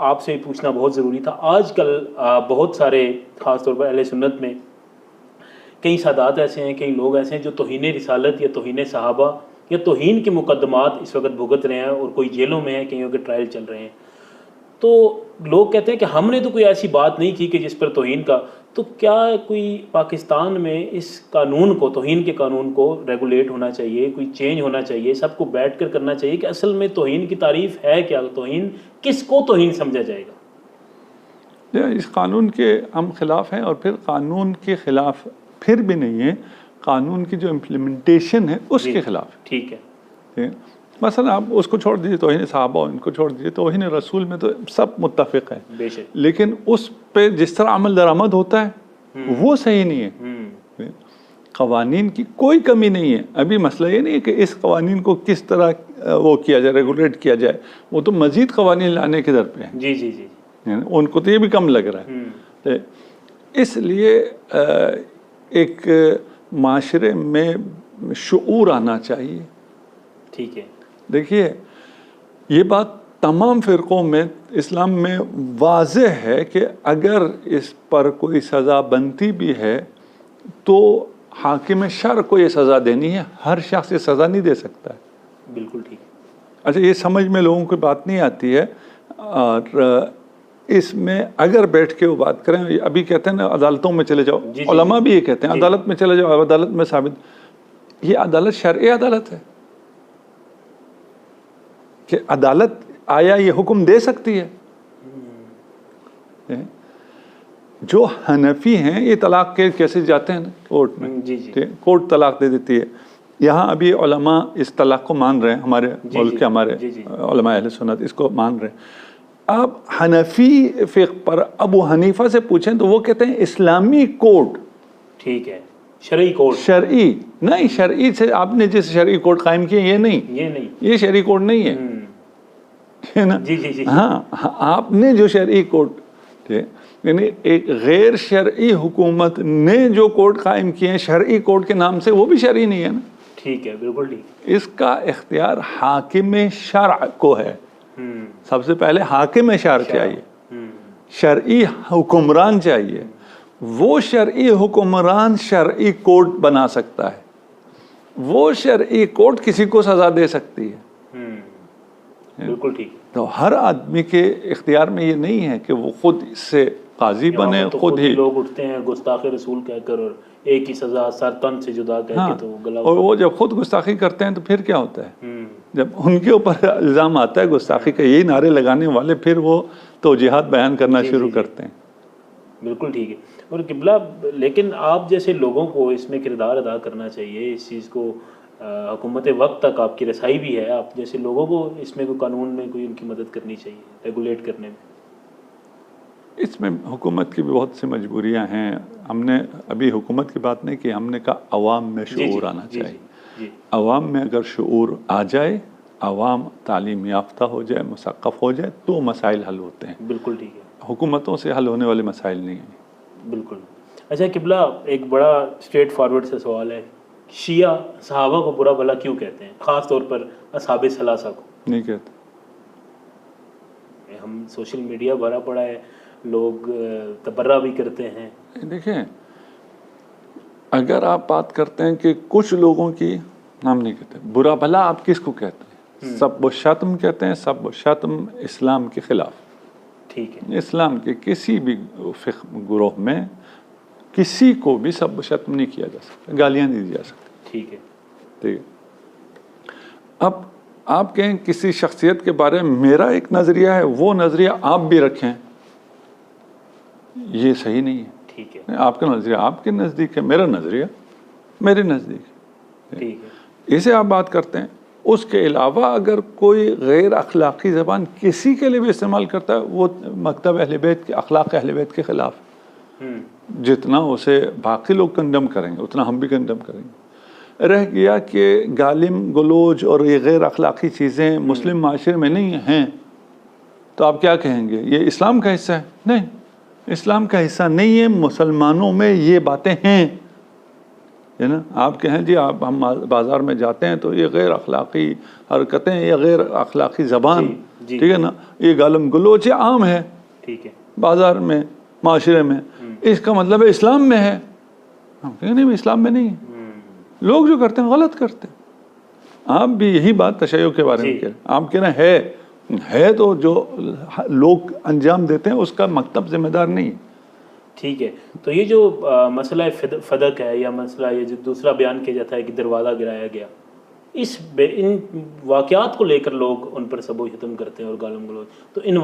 आपसे पूछना बहुत ज़रूरी था। आजकल बहुत सारे ख़ास तौर पर अहले सुन्नत में कई सादात ऐसे हैं, कई लोग ऐसे हैं जो तौहीन रिसालत या तौहीन सहाबा या तौहीन के मुकद्दमात इस वक्त भुगत रहे हैं और कोई जेलों में है, कईयों के ट्रायल चल रहे हैं। तो लोग कहते हैं कि हमने तो कोई ऐसी बात नहीं की कि जिस पर तौहीन का, तो क्या कोई पाकिस्तान में इस कानून को, तौहीन के कानून को रेगुलेट होना चाहिए, कोई चेंज होना चाहिए, सबको बैठ कर करना चाहिए कि असल में तौहीन की तारीफ़ है क्या, तौहीन किसको तौहीन समझा जाएगा? इस कानून के हम खिलाफ हैं, और फिर कानून के खिलाफ फिर भी नहीं है, कानून की जो इम्प्लीमेंटेशन है उसके खिलाफ। ठीक है, ठीक है। मसलन आप उसको छोड़ दीजिए, तौहीन सहाबा इनको छोड़ दीजिए, तौहीन रसूल में तो सब मुत्तफिक है, बेशक, लेकिन उस पे जिस तरह अमल दरामद होता है वो सही नहीं है। कवानीन की कोई कमी नहीं है। अभी मसला ये नहीं है कि इस कवानीन को किस तरह वो किया जाए, रेगुलेट किया जाए, वो तो मजीद कवानीन लाने के दर पे है। जी जी जी, उनको तो ये भी कम लग रहा है। इसलिए एक माशरे में शुऊर आना चाहिए। ठीक है, देखिए, ये बात तमाम फ़िरक़ों में, इस्लाम में वाज़ेह है कि अगर इस पर कोई सज़ा बनती भी है तो हाकिम शर को ये सज़ा देनी है, हर शख्स ये सज़ा नहीं दे सकता है। बिल्कुल ठीक। अच्छा, ये समझ में लोगों को बात नहीं आती है, और इसमें अगर बैठ के वो बात करें, अभी कहते हैं ना अदालतों में चले जाओ, उलमा भी ये कहते हैं अदालत में चले जाओ, अदालत में साबित, ये अदालत शरई अदालत है कि अदालत आया ये हुक्म दे सकती है। जो हनफी हैं ये तलाक के केसेस जाते हैं ना कोर्ट में, कोर्ट तलाक दे देती है। यहाँ अभी उलमा इस तलाक को मान रहे हैं, हमारे मुल्क के हमारे उलमा अहले सुन्नत इसको मान रहे हैं। अब हनफी फ़िक़्ह पर अबू हनीफा से पूछें तो वो कहते हैं इस्लामी कोर्ट। ठीक है, शरई कोर्ट, शरई नहीं, शरई से आपने जिस शरई कोर्ट कायम किए ये नहीं, ये शरई कोर्ट नहीं है ना। जी जी जी, हाँ, आपने जो शरई कोर्ट, यानी एक गैर शरई हुकूमत ने जो कोर्ट कायम किए हैं शरई कोर्ट के नाम से, वो भी शरई नहीं है ना। ठीक है, बिल्कुल ठीक। इसका इख्तियार हाकिम शरअ को है। सबसे पहले हाकिम शरअ चाहिए, शरई हुक्मरान चाहिए। वो शरई हुक्मरान शरई कोर्ट बना सकता है, वो शरई कोर्ट किसी को सज़ा दे सकती है। बिल्कुल ठीक। तो हर आदमी के इख्तियार में ये नहीं है कि वो खुद इससे काजी बने, तो खुद ही लोग उठते हैं गुस्ताखे रसूल कहकर और एक ही सज़ा सर तन से जुदा कहकर। हाँ, तो गला, और वो जब खुद गुस्ताखी करते हैं तो फिर क्या होता है, जब उनके ऊपर इल्ज़ाम आता है गुस्ताखी का, यही नारे लगाने वाले फिर वो तौजीहात बयान करना शुरू करते हैं। बिल्कुल ठीक है। और किबला, लेकिन आप जैसे लोगों को इसमें किरदार अदा करना चाहिए, इस चीज़ को हुकूमत वक्त तक आपकी रसाई भी है, आप जैसे लोगों को इसमें कोई कानून में कोई उनकी मदद करनी चाहिए रेगुलेट करने में। इसमें हुकूमत की भी बहुत सी मजबूरियां हैं। हमने अभी हुकूमत की बात नहीं की, हमने कहा अवाम में शऊर आना चाहिए। अवाम में अगर शऊर आ जाए, अवाम तालीम याफ्ता हो जाए, मुसक़्क़फ़ हो जाए, तो मसाइल हल होते हैं। बिल्कुल ठीक है। हुकूमतों से हल होने वाले मसाइल नहीं हैं। बिल्कुल। अच्छा किबला, एक बड़ा स्ट्रेट फॉरवर्ड से सवाल है, शिया सहाबा को बुरा भला क्यों कहते हैं, ख़ास तौर पर असहाबे सलासा को? नहीं कहते। हम सोशल मीडिया भरा पड़ा है, लोग तबर्रा भी करते हैं। देखें, अगर आप बात करते हैं कि कुछ लोगों की, हम नहीं कहते बुरा भला, आप किसको कहते हैं? सब व शत्म कहते हैं। सब व शत्म इस्लाम के खिलाफ। ठीक है। इस्लाम के किसी भी फ़िक़्ह गुरोह में किसी को भी सब व शत्म नहीं किया जा सकता, गालियाँ नहीं दी जा सकती। ठीक है, ठीक है। अब आप कहें किसी शख्सियत के बारे में मेरा एक नज़रिया है, वो नज़रिया आप भी रखें, ये सही नहीं है। ठीक है। आपका नज़रिया आपके नज़दीक है, मेरा नज़रिया मेरे नज़दीक है। ठीक है। इसे आप बात करते हैं। उसके अलावा अगर कोई गैर अखलाक़ी ज़बान किसी के लिए भी इस्तेमाल करता है, वो मकतब अहले बैत के अखलाक़ अहले बैत के ख़िलाफ़। जितना उसे बाकी लोग कंडम करेंगे उतना हम भी कंडम करेंगे। रह गया कि गालिम गलोज और ये गैर अखलाक़ी चीज़ें मुस्लिम माशरे में नहीं हैं, तो आप क्या कहेंगे, ये इस्लाम का हिस्सा है? नहीं, इस्लाम का हिस्सा नहीं है। मुसलमानों में ये बातें हैं, है ना। आप कहें जी, आप हम बाज़ार में जाते हैं तो ये गैर अखलाक़ी हरकतें या गैर अखलाक़ी ज़बान जी। ठीक है ना, ये गालम गलोच आम है ठीक है। बाजार में, माशरे में, इसका मतलब है इस्लाम में है। हम कहेंगे नहीं, इस्लाम में नहीं है। लोग जो करते हैं गलत करते हैं। आप भी यही बात तशय्युअ के बारे में कह रहे हैं, आप कह रहे हैं है तो जो लोग अंजाम देते हैं उसका मकतब जिम्मेदार नहीं है। ठीक है, तो ये जो मसला फदक है या मसला ये जो दूसरा बयान किया जाता है कि दरवाज़ा गिराया गया, इन वाक़यात को लेकर लोग उन पर सबो शतम करते हैं और गालम गलोच, तो इन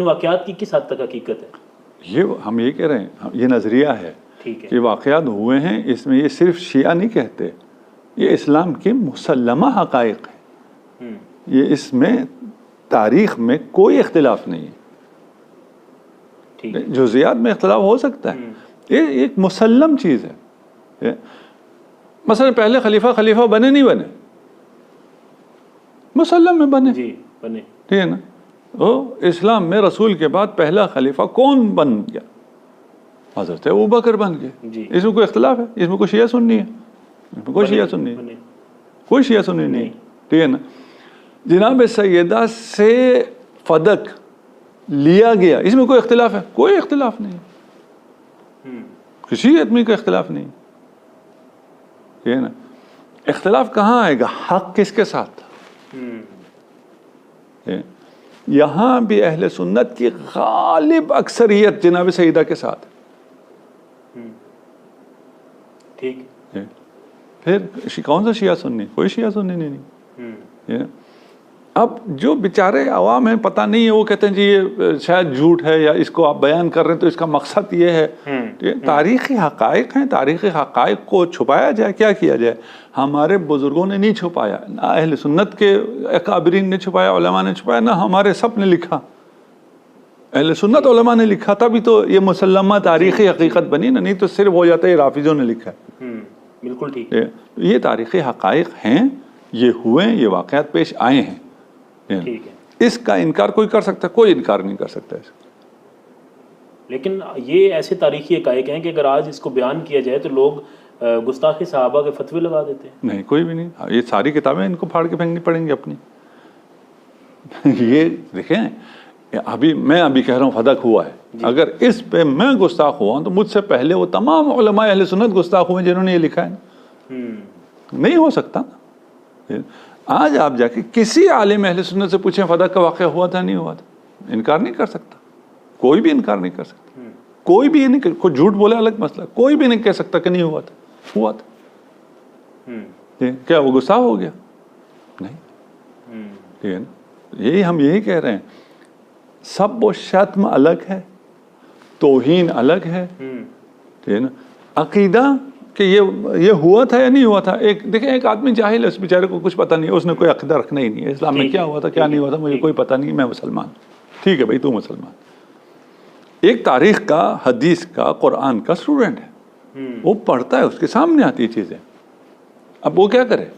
वाक़यात की किस हद तक हकीकत है? ये हम ये कह रहे हैं, ये नज़रिया है ठीक है कि वाक़यात हुए हैं, इसमें ये सिर्फ शिया नहीं कहते, ये इस्लाम के मुसल्लमा हक़ाइक़ है। ये इसमें तारीख़ में कोई इख्तिलाफ नहीं है। ठीक है, जुज़ियात में इख्तिलाफ हो सकता है, ये एक मुसल्लम चीज़ है। मसलन पहले खलीफा बने नहीं बने, मुसल्लम में बने, जी बने, ठीक है ना। तो इस्लाम में रसूल के बाद पहला खलीफा कौन बन गया? हज़रत अबू बकर बन गए। इसमें कोई इख्तिलाफ है? इसमें कोई शिया सुन्नी है? इसमें कोई शिया सुन्नी है? कोई शिया सुन्नी नहीं, ठीक है ना। जनाब सैयदा से फदक लिया गया, इसमें कोई इख्तिलाफ है? कोई इख्तिलाफ नहीं, किसी आदमी का इख्तिलाफ नहीं, ठीक है ना। इख्तिलाफ कहाँ आएगा? हक किसके साथ? यहाँ भी अहले सुन्नत की गालिब अक्सरियत जनाब सईदा के साथ। ठीक, फिर कौन सा शिया सुन्नी? कोई शिया सुन्नी नहीं। अब जो बेचारे आवाम हैं, पता नहीं है, वो कहते हैं जी ये शायद झूठ है या इसको आप बयान कर रहे हैं तो इसका मकसद ये है। तारीख़ी हक़ाइक़ हैं, तारीख़ी हक़ाइक़ को छुपाया जाए, क्या किया जाए? हमारे बुज़ुर्गों ने नहीं छुपाया, ना अहले सुन्नत के अकाबरीन ने छुपाया, उलमा ने छुपाया, ना हमारे सब ने लिखा। अहले सुन्नत उलमा ने लिखा, तभी तो ये मुसल्लमा तारीख़ी हकीकत बनी ना, नहीं तो सिर्फ हो जाता है राफिज़ों ने लिखा है। बिल्कुल ठीक है। ये तारीख़ी हक़ाइक़ हैं, ये हुए, ये वाक़यात पेश आए हैं, ठीक है। इसका इनकार कोई कर सकता है? कोई इनकार नहीं कर सकता इसका। लेकिन ये ऐसे तारीखी हक़ाइक़ हैं कि अगर आज इसको बयान किया जाए तो लोग गुस्ताखी सहाबा के फतवे लगा देते हैं। नहीं, कोई भी नहीं, ये सारी किताबें इनको फाड़ के फेंकनी पड़ेंगी अपनी। ये देखें, मैं कह रहा हूँ फदक हुआ है, अगर इस पे मैं गुस्ताख हुआ तो मुझसे पहले वो तमाम उलमा अहले सुन्नत गुस्ताख हुए जिन्होंने ये लिखा है। नहीं हो सकता। आज आप जाके किसी आलिम अहले सुन्नत से पूछें फदक का वाक़या हुआ था नहीं हुआ था, इनकार नहीं कर सकता, कोई भी इनकार नहीं कर सकता। कोई भी ये नहीं, कोई झूठ बोले अलग मसला, कोई भी नहीं कह सकता कि नहीं हुआ था, हुआ था। क्या वो गुस्सा हो गया? नहीं, ठीक है ना। यही कह रहे हैं, सब वो शत्म अलग है, तौहीन अलग है, ठीक है ना। अकीदा कि ये हुआ था या नहीं हुआ था, एक आदमी जाहिल है, उस बेचारे को कुछ पता नहीं है, उसने कोई अकीदा रखना ही नहीं है, इस्लाम में क्या हुआ था क्या नहीं हुआ था मुझे कोई पता नहीं, मैं मुसलमान। ठीक है भाई, तू मुसलमान। एक तारीख का, हदीस का, कुरान का स्टूडेंट है, वो पढ़ता है, उसके सामने आती है चीज़ें, अब वो क्या करे?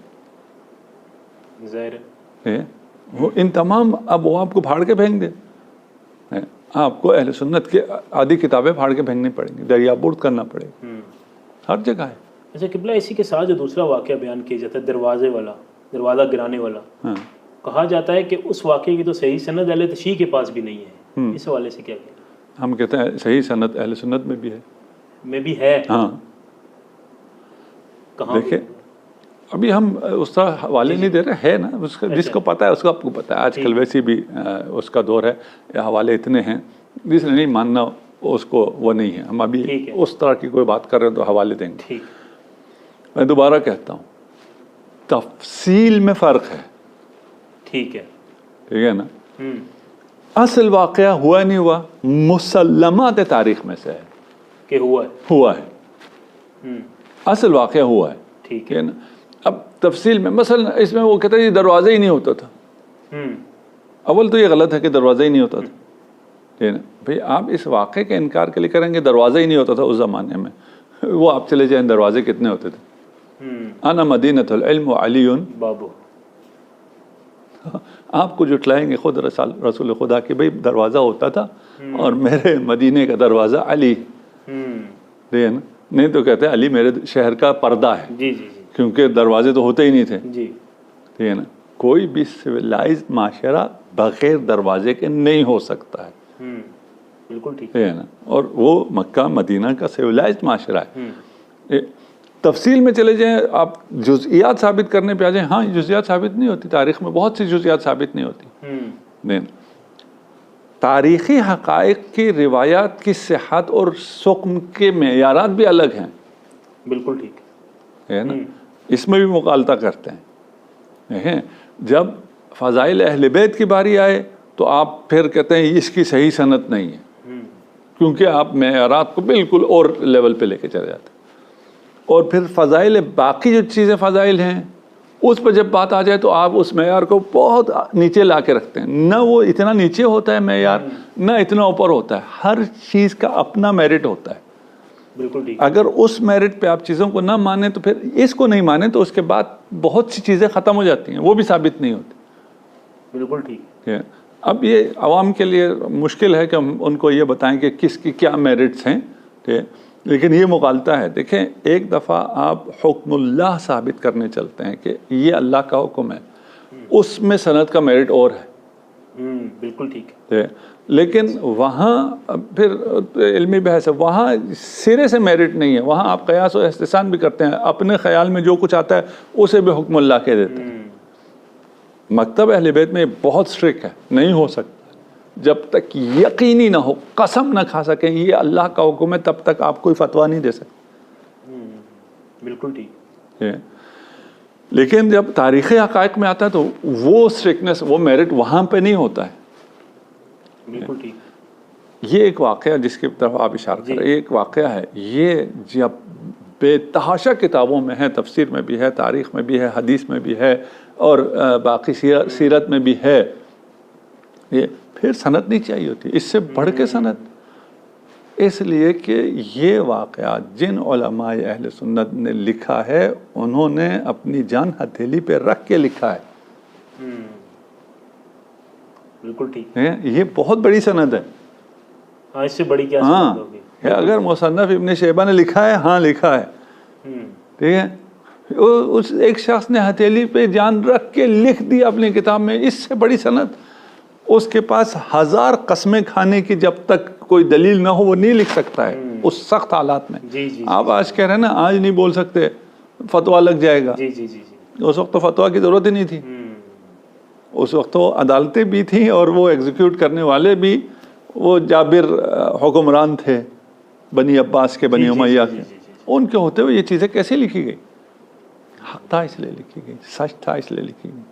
वो इन तमाम, अब वो आपको फाड़ के फेंक दे, आपको अहले सुन्नत के आदि किताबें फाड़ के फेंकनी पड़ेंगी, दरियाबुर्द करना पड़ेगा, हर जगह है। अच्छा किबला, इसी के साथ जो दूसरा वाक़या बयान किया जाता है दरवाज़ा गिराने वाला, कहा जाता है कि उस वाक़े की तो सही सनद अहले तशरीह के पास भी नहीं है, इस हवाले से क्या कहना? हम कहते हैं सही सनद अहले सुन्नत में भी है। हाँ, कहाँ? देखिए अभी हम उसका हवाले नहीं दे रहे, है ना, उसका जिसको पता है उसको आपको पता है। आजकल वैसे भी उसका दौर है, हवाले इतने हैं, जिसने नहीं मानना उसको वो नहीं है। हम अभी उस तरह की कोई बात कर रहे हैं तो हवाले देंगे। मैं दोबारा कहता हूँ, तफसील में फ़र्क है। ठीक है ना। असल वाक़या हुआ नहीं हुआ, मुसल्लमात तारीख में से है कि हुआ है। असल वाक़या हुआ है, ठीक है ना। अब तफसील में मसलन इसमें वो कहता है ये दरवाज़ा ही नहीं होता था। अव्वल तो ये गलत है कि दरवाज़ा ही नहीं होता था, ठीक है ना भाई। आप इस वाक़े के इनकार के लिए करेंगे दरवाज़ा ही नहीं होता था उस ज़माने में, वो आप चले जाएं दरवाजे कितने होते थे। अना मदीनतुल इल्म व अलीयुन बाबू। आपको जुटलाएंगे खुद रसूल खुदा कि भाई दरवाज़ा होता था और मेरे मदीने का दरवाज़ा अली, ठीक है ना। नहीं तो कहते हैं अली मेरे शहर का पर्दा है, जी, क्योंकि दरवाजे तो होते ही नहीं थे, जी, ठीक है ना। कोई भी सिविलाइज्ड माशरा बगैर दरवाजे के नहीं हो सकता है। बिल्कुल ठीक है ना। और वो मक्का मदीना का सिविलाइज्ड माशरा है। तफसील में चले जाएं, आप जुज़ियात साबित करने पे आ जाएं, हाँ जुज़ियात साबित नहीं होती, तारीख़ में बहुत सी जुज़ियात साबित नहीं होती। नहीं, तारीख़ी हक़ाइक़ की रिवायात की सेहत और सुक़्म के मेयारात भी अलग हैं। बिल्कुल ठीक है ना। इसमें भी मुग़ालता करते हैं। जब फ़ज़ाइल अहले बैत की बारी आए तो आप फिर कहते हैं इसकी सही सनद नहीं है, क्योंकि आप मेयारात को बिल्कुल और लेवल पे लेके चले जाते हैं। और फिर फ़ज़ाइल बाकी जो चीज़ें फ़ज़ाइल हैं उस पर जब बात आ जाए तो आप उस मेयार को बहुत नीचे ला के रखते हैं। न वो इतना नीचे होता है मेयार, न इतना ऊपर होता है। हर चीज़ का अपना मेरिट होता है। बिल्कुल ठीक। अगर उस मेरिट पे आप चीज़ों को ना माने तो फिर इसको नहीं माने तो उसके बाद बहुत सी चीज़ें ख़त्म हो जाती हैं, वो भी साबित नहीं होती। बिल्कुल ठीक। अब ये आवाम के लिए मुश्किल है कि हम उनको ये बताएं कि किसकी क्या मेरिट्स हैं, ठीक है, लेकिन ये मुग़ालता है। देखें, एक दफ़ा आप हुक्मुल्लाह साबित करने चलते हैं कि ये अल्लाह का हुक्म है, उसमें सनद का मेरिट और है। बिल्कुल ठीक है। लेकिन वहाँ फिर इल्मी बहस है, वहाँ सिरे से मेरिट नहीं है। वहाँ आप क़यास और इस्तिसान भी करते हैं, अपने ख्याल में जो कुछ आता है उसे भी हुक्मुल्लाह कह देते हैं। मकतब अहले बैत में बहुत स्ट्रिक्ट है, नहीं हो सकता जब तक यकीनी ना हो, कसम ना खा सकें ये अल्लाह का हुक्म है, तब तक आप कोई फतवा नहीं दे सकते। बिल्कुल ठीक है। लेकिन जब तारीख़ी हक़ाइक़ में आता है तो वो स्ट्रिक्टनेस, वो मेरिट वहाँ पे नहीं होता है। बिल्कुल ठीक। ये एक वाक़या जिसकी तरफ आप इशारा कर रहे हैं, एक वाक़या है, ये जब बेतहाशा किताबों में है, तफसीर में भी है, तारीख़ में भी है, हदीस में भी है और बाकी सीरत में भी है। ये फिर सनद नहीं चाहिए होती, इससे बढ़ के सनद, इसलिए कि ये वाक़या जिन उलमाए अहले सुन्नत ने लिखा है उन्होंने अपनी जान हथेली पे रख के लिखा है। बिल्कुल ठीक है, ये बहुत बड़ी सनद है। हाँ, इससे बड़ी क्या हाँ, सनद होगी? अगर मुसन्नफ़ इब्न शैबा ने लिखा है, हाँ लिखा है, ठीक है, उस एक शख्स ने हथेली पे जान रख के लिख दी अपनी किताब में, इससे बड़ी सनद। उसके पास 1000 कस्में खाने की जब तक कोई दलील ना हो वो नहीं लिख सकता है उस सख्त हालात में। जी, आप आज कह रहे हैं ना, आज नहीं बोल सकते, फतवा लग जाएगा। जी। उस वक्त तो फतवा की ज़रूरत ही नहीं थी। उस वक्त तो अदालतें भी थी और वो एग्जीक्यूट करने वाले भी वो जाबिर हुक्मरान थे, बनी अब्बास के, बनी उमैया के। उनके होते हुए ये चीज़ें कैसे लिखी गई? हक था इसलिए लिखी गई, सच था इसलिए लिखी गई।